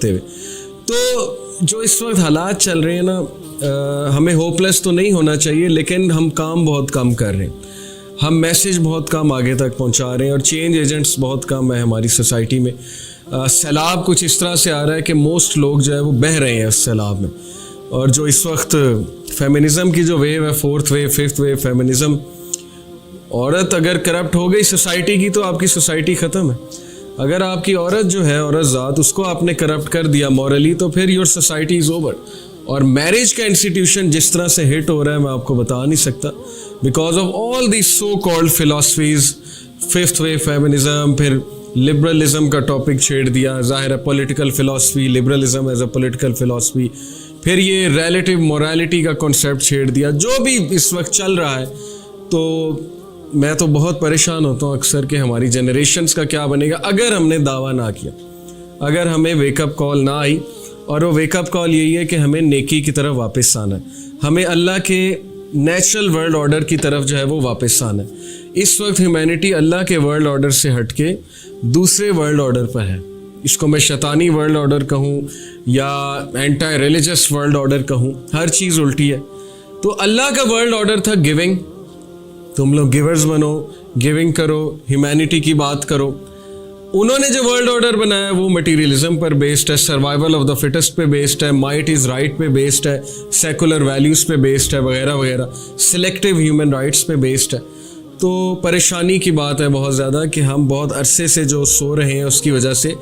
करते हुए। तो जो इस वक्त हालात चल रहे हैं ना, हमें होपलेस तो नहीं होना चाहिए, लेकिन हम काम बहुत कम कर रहे हैं, हम मैसेज बहुत कम आगे तक पहुंचा रहे हैं और चेंज एजेंट्स बहुत कम है हमारी सोसाइटी में। सैलाब कुछ इस तरह से आ रहा है कि मोस्ट लोग जो है वो बह रहे हैं उस सैलाब में। और जो इस वक्त फेमिनिज़म की जो वेव है, 4th wave 5th wave feminism, औरत अगर करप्ट हो गई सोसाइटी की तो आपकी सोसाइटी ख़त्म है। अगर आपकी औरत जो है, औरत ज़ात, उसको आपने करप्ट कर दिया मॉरली, तो फिर योर सोसाइटी इज़ ओवर। और मैरिज का इंस्टीट्यूशन जिस तरह से हिट हो रहा है मैं आपको बता नहीं सकता, because of all the so called philosophies. 5th wave feminism, फिर लिबरलिज्म का टॉपिक छेड़ दिया, ज़ाहिर है political philosophy, liberalism as a political philosophy, फिर ये रिलेटिव मोरालिटी का कॉन्सेप्ट छेड़ दिया। जो भी इस वक्त चल रहा है, तो मैं तो बहुत परेशान होता हूँ अक्सर कि हमारी जनरेशन्स का क्या बनेगा अगर हमने दावा ना किया, अगर हमें वेकअप कॉल ना आई। और वो वेकअप कॉल यही है कि हमें नेकी की तरफ वापस आना है, हमें अल्लाह के नेचुरल वर्ल्ड ऑर्डर की तरफ जो है वो वापस आना है। इस वक्त ह्यूमैनिटी अल्लाह के वर्ल्ड ऑर्डर से हट के दूसरे वर्ल्ड ऑर्डर पर है। इसको मैं शैतानी वर्ल्ड ऑर्डर कहूँ या एंटी रिलीजियस वर्ल्ड ऑर्डर कहूँ, हर चीज़ उल्टी है। तो अल्लाह का वर्ल्ड ऑर्डर था गिविंग, तुम लोग गिवर्स बनो, गिविंग करो, ह्यूमैनिटी की बात करो। उन्होंने जो वर्ल्ड ऑर्डर बनाया वो मटीरियलिज्म पर बेस्ड है, सर्वाइवल ऑफ द फिटेस्ट पे बेस्ड है, माइट इज़ राइट पे बेस्ड है, सेकुलर वैल्यूज़ पे बेस्ड है, वगैरह वगैरह, सिलेक्टिव ह्यूमन राइट्स पे बेस्ड है। तो परेशानी की बात है बहुत ज़्यादा कि हम बहुत अरसे से जो सो रहे हैं उसकी वजह से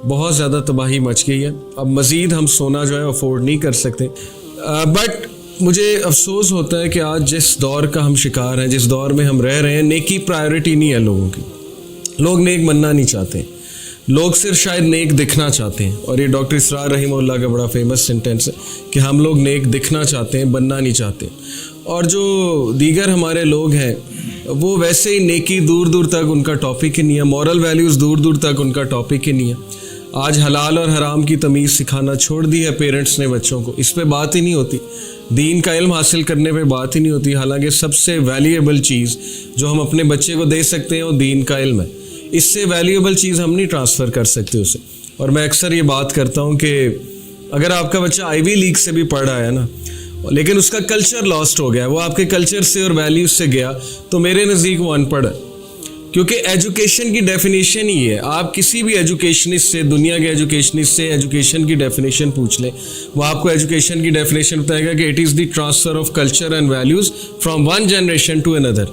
बहुत ज़्यादा तबाही मच गई है। अब मज़ीद हम सोना जो है अफोर्ड नहीं कर सकते। बट मुझे अफसोस होता है कि आज जिस दौर का हम शिकार हैं, जिस दौर में हम रह रहे हैं, नेकी प्रायोरिटी नहीं है लोगों की। लोग नेक बनना नहीं चाहते, लोग सिर्फ शायद नेक दिखना चाहते हैं। और ये डॉक्टर इसरार रहीमुल्लाह का बड़ा फेमस सेंटेंस है कि हम लोग नेक दिखना चाहते हैं, बनना नहीं चाहते। और जो दीगर हमारे लोग हैं वो वैसे ही नेकी दूर दूर तक उनका टॉपिक ही नहीं है, मॉरल वैल्यूज़ दूर दूर तक उनका टॉपिक ही नहीं है। आज हलाल और हराम की तमीज़ सिखाना छोड़ दी है पेरेंट्स ने बच्चों को, इस पे बात ही नहीं होती, दीन का इल्म हासिल करने पे बात ही नहीं होती। हालांकि सबसे वैल्यूएबल चीज़ जो हम अपने बच्चे को दे सकते हैं वो दीन का इल्म है। इससे वैल्यूएबल चीज़ हम नहीं ट्रांसफ़र कर सकते उसे। और मैं अक्सर ये बात करता हूँ कि अगर आपका बच्चा आईवी लीग से भी पढ़ रहा है ना, लेकिन उसका कल्चर लॉस्ट हो गया, वो आपके कल्चर से और वैल्यूज से गया, तो मेरे नज़दीक वो अनपढ़ है। क्योंकि एजुकेशन की डेफिनेशन ही है, आप किसी भी एजुकेशनिस्ट से, दुनिया के एजुकेशनिस्ट से एजुकेशन की डेफिनेशन पूछ लें, वो आपको एजुकेशन की डेफिनेशन बताएगा कि it is the transfer of culture and values from one generation to another.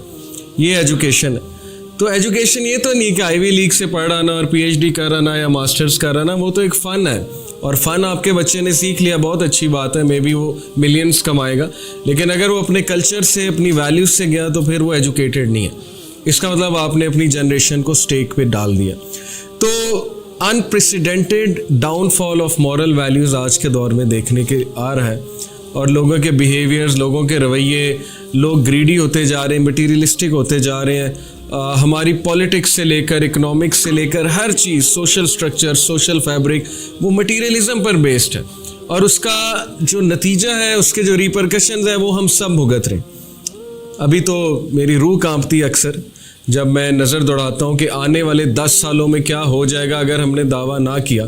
ये एजुकेशन है। तो एजुकेशन ये तो नहीं कि आईवी लीग से पढ़ आना और पीएचडी कर आना या मास्टर्स कर आना, वो तो एक फ़न है। और फ़न आपके बच्चे ने सीख लिया, बहुत अच्छी बात है, मे बी वो मिलियंस कमाएगा। लेकिन अगर वो अपने कल्चर से, अपनी वैल्यूज़ से गया तो फिर वो एजुकेटेड नहीं है। इसका मतलब आपने अपनी जनरेशन को स्टेक पे डाल दिया। तो unprecedented downfall of moral values आज के दौर में देखने के आ रहा है। और लोगों के बिहेवियर्स, लोगों के रवैये, लोग ग्रीडी होते जा रहे हैं, मटीरियलिस्टिक होते जा रहे हैं। हमारी पॉलिटिक्स से लेकर, इकोनॉमिक्स से लेकर, हर चीज़, सोशल स्ट्रक्चर, सोशल फैब्रिक, वो मटीरियलिज्म पर बेस्ड है। और उसका जो नतीजा है, उसके जो रिपरकशंस है, वो हम सब भुगत रहे हैं। अभी तो मेरी रूह कांपती है अक्सर जब मैं नज़र दौड़ाता हूँ कि आने वाले 10 सालों में क्या हो जाएगा अगर हमने दावा ना किया।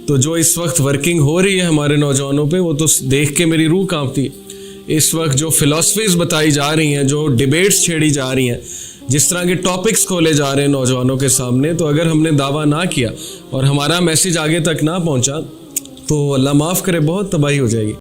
तो जो इस वक्त वर्किंग हो रही है हमारे नौजवानों पे, वो तो देख के मेरी रूह कांपती है। इस वक्त जो फ़िलासफ़ीज़ बताई जा रही हैं, जो डिबेट्स छेड़ी जा रही हैं, जिस तरह के टॉपिक्स खोले जा रहे हैं नौजवानों के सामने, तो अगर हमने दावा ना किया और हमारा मैसेज आगे तक ना पहुंचा तो अल्लाह माफ़ करे बहुत तबाही हो जाएगी।